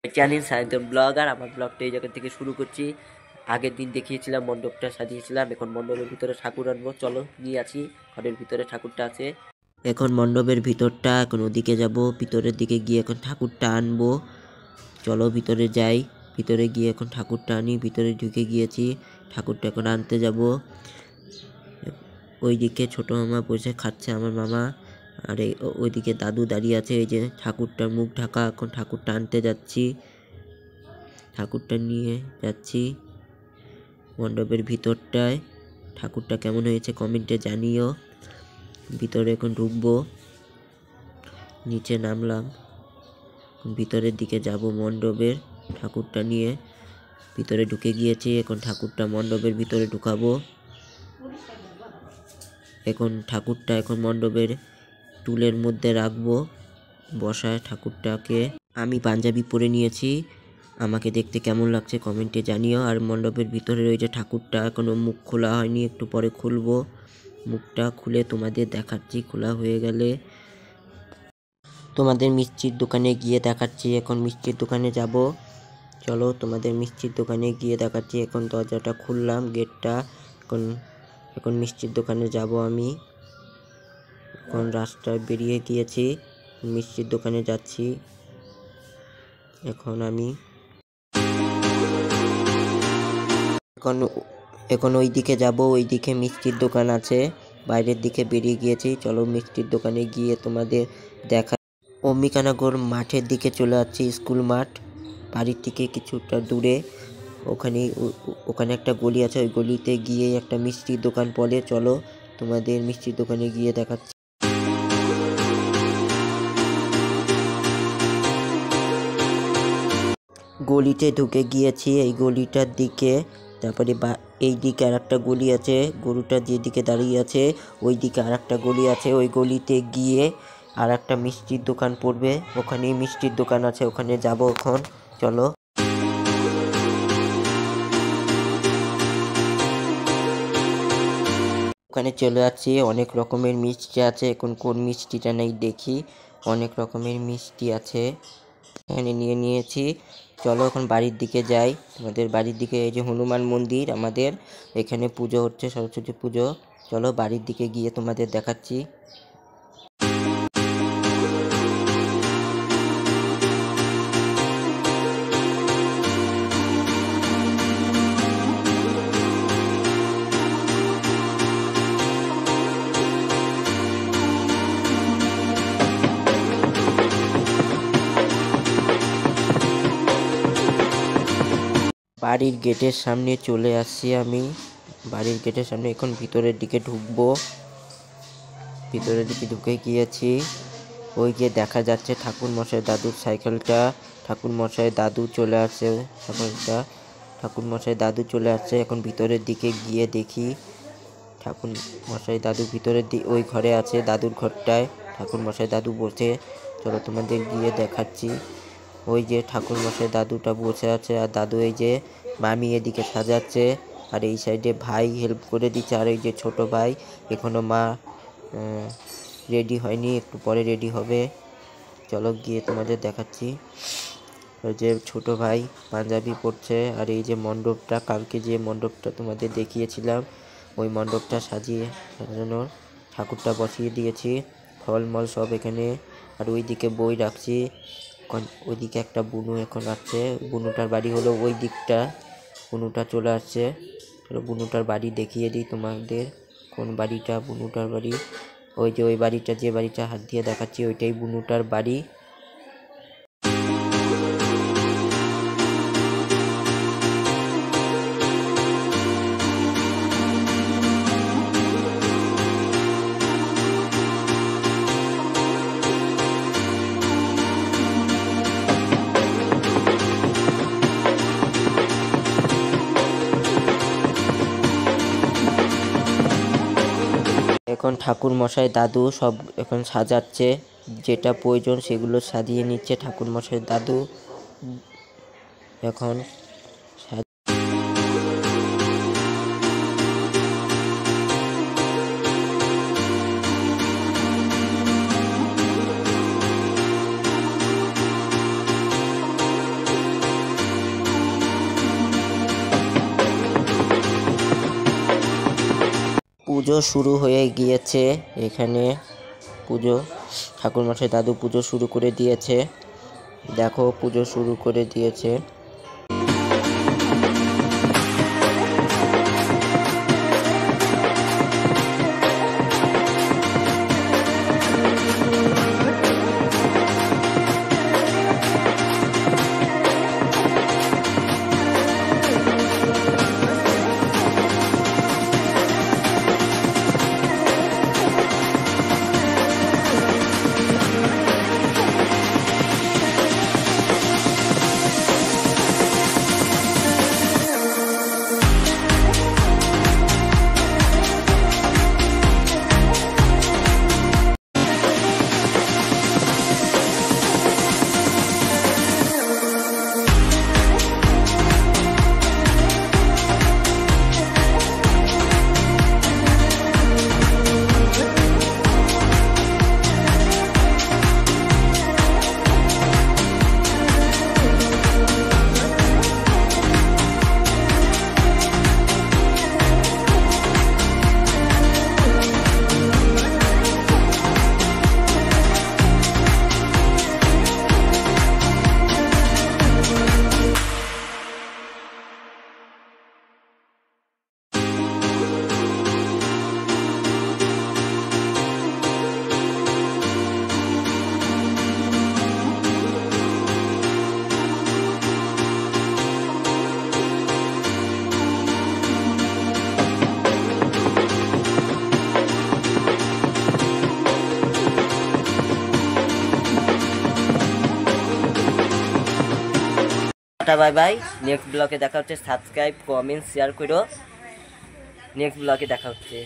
Channel Sayantan blog আর আমার ব্লগটা এই জায়গা থেকে শুরু করছি। আগের দিন দেখিয়েছিলাম মণ্ডপটা সাজিয়েছিলাম, এখন মণ্ডপের ভিতরে ঠাকুর আনবো। চলো নিয়ে আসি, ঘরের ভিতরে ঠাকুরটা আছে। এখন মণ্ডপের ভিতরটা, এখন ওদিকে যাব, ভিতরের দিকে গিয়ে এখন ঠাকুরটা আনবো। চলো ভিতরে যাই, ভিতরে গিয়ে এখন ঠাকুরটা আনি। ভিতরে ঢুকে গিয়েছি, ঠাকুরটা এখন আনতে যাব। ওইদিকে ছোট মামা বসে খাচ্ছে, আমার মামা। আর ওইদিকে দাদু দাঁড়িয়ে আছে। এই যে ঠাকুরটার মুখ ঢাকা, এখন ঠাকুরটা আনতে যাচ্ছি। ঠাকুরটা নিয়ে যাচ্ছি মণ্ডপের ভিতরটায়। ঠাকুরটা কেমন হয়েছে কমেন্টে জানিও। ভিতরে এখন ঢুকবো, নিচে নামলাম, ভিতরের দিকে যাব মণ্ডপের। ঠাকুরটা নিয়ে ভিতরে ঢুকে গিয়েছি, এখন ঠাকুরটা মণ্ডপের ভিতরে ঢুকাবো। এখন ঠাকুরটা এখন মণ্ডপের টুলের মধ্যে রাখবো বসায় ঠাকুরটাকে। আমি পাঞ্জাবি পরে নিয়েছি, আমাকে দেখতে কেমন লাগছে কমেন্টে জানিও। আর মণ্ডপের ভিতরে রয়েছে ঠাকুরটা, এখনো মুখ খোলা হয়নি, একটু পরে খুলবো। মুখটা খুলে তোমাদের দেখাচ্ছি, খোলা হয়ে গেলে তোমাদের মিষ্টির দোকানে গিয়ে দেখাচ্ছি। এখন মিষ্টির দোকানে যাব, চলো তোমাদের মিষ্টির দোকানে গিয়ে দেখাচ্ছি। এখন দরজাটা খুললাম, গেটটা। এখন মিষ্টির দোকানে যাব আমি। এখন রাস্তায় বেরিয়ে গিয়েছি, মিষ্টির দোকানে যাচ্ছি। এখন আমি এখন ওই দিকে যাব, ওই দিকে মিষ্টির দোকান আছে। বাইরের দিকে বেরিয়ে গিয়েছি, চলো মিষ্টির দোকানে গিয়ে তোমাদের দেখা। অম্বিকানগর মাঠের দিকে চলে যাচ্ছি, স্কুল মাঠ। বাড়ির থেকে কিছুটা দূরে ওখানে একটা গলি আছে, ওই গলিতে গিয়ে একটা মিষ্টির দোকান পড়ে। চলো তোমাদের মিষ্টির দোকানে গিয়ে দেখাচ্ছি। গলিতে ঢুকে গিয়েছি, এই গলিটার দিকে। তারপরে এই দিকে আর একটা গলি আছে, গরুটা যেদিকে দাঁড়িয়ে আছে ওই দিকে আর একটা গলি আছে। ওই গলিতে গিয়ে আর একটা মিষ্টির দোকান পড়বে, ওখানেই মিষ্টির দোকান আছে, ওখানে যাব এখন। চলো ওখানে চলে যাচ্ছি। অনেক রকমের মিষ্টি আছে, এখন কোন মিষ্টিটা নেই দেখি। অনেক রকমের মিষ্টি আছে, এখানে নিয়ে নিয়েছি। চলো এখন বাড়ির দিকে যাই, আমাদের বাড়ির দিকে। এই যে হনুমান মন্দির আমাদের, এখানে পুজো হচ্ছে, সরস্বতী পুজো। চলো বাড়ির দিকে গিয়ে তোমাদের দেখাচ্ছি। বাড়ির গেটের সামনে চলে আসছি আমি, বাড়ির গেটের সামনে। এখন ভিতরের দিকে ঢুকবো, ভিতরের দিকে ঢুকে গিয়েছি। ওই যে দেখা যাচ্ছে ঠাকুর মশাই দাদুর সাইকেলটা। ঠাকুর মশাই দাদু চলে আসছে, সাইকেলটা ঠাকুর মশাই দাদু চলে আসছে। এখন ভিতরের দিকে গিয়ে দেখি ঠাকুর মশাই দাদু ভিতরের ওই ঘরে আছে, দাদুর ঘরটায় ঠাকুর মশাই দাদু বসে। চলো তোমাদের গিয়ে দেখাচ্ছি। ওই যে ঠাকুর মশাই দাদুটা বসে আছে, আর দাদু এই যে মামি এদিকে সাজাচ্ছে, আর এই সাইডে ভাই হেল্প করে দিচ্ছে। আর এই যে ছোট ভাই, এখনো মা রেডি হয়নি, একটু পরে রেডি হবে। চলো গিয়ে তোমাদের দেখাচ্ছি। ওই যে ছোট ভাই পাঞ্জাবি পরছে। আর এই যে মণ্ডপটা, কালকে যে মণ্ডপটা তোমাদের দেখিয়েছিলাম, ওই মণ্ডপটা সাজানোর ঠাকুরটা বসিয়ে দিয়েছি, ফলমল সব এখানে। আর ওইদিকে বই রাখছি। ওইদিকে একটা বুনু এখন আসছে, বুনুটার বাড়ি হলো ওই দিকটা। বুনুটা চলে আসছে, চলো বুনুটার বাড়ি দেখিয়ে দিই তোমাদের। কোন বাড়িটা বুনুটার বাড়ি? ওই যে ওই বাড়িটা, যে বাড়িটা হাত দিয়ে দেখাচ্ছি, ওইটাই বুনুটার বাড়ি। এখন ঠাকুর মশাই দাদু সব এখন সাজাচ্ছে, যেটা প্রয়োজন সেগুলো সাজিয়ে নিচ্ছে ঠাকুর মশাই দাদু। এখন পুজো শুরু হয়ে গিয়েছে। এখানে পুজো ঠাকুরমশাই দাদু পুজো শুরু করে দিয়েছে। দেখো পুজো শুরু করে দিয়েছে। Tata bye bye. নেক্সট ব্লগে দেখা হচ্ছে। সাবস্ক্রাইব কমেন্ট শেয়ার করো। নেক্সট ব্লগে দেখা হচ্ছে।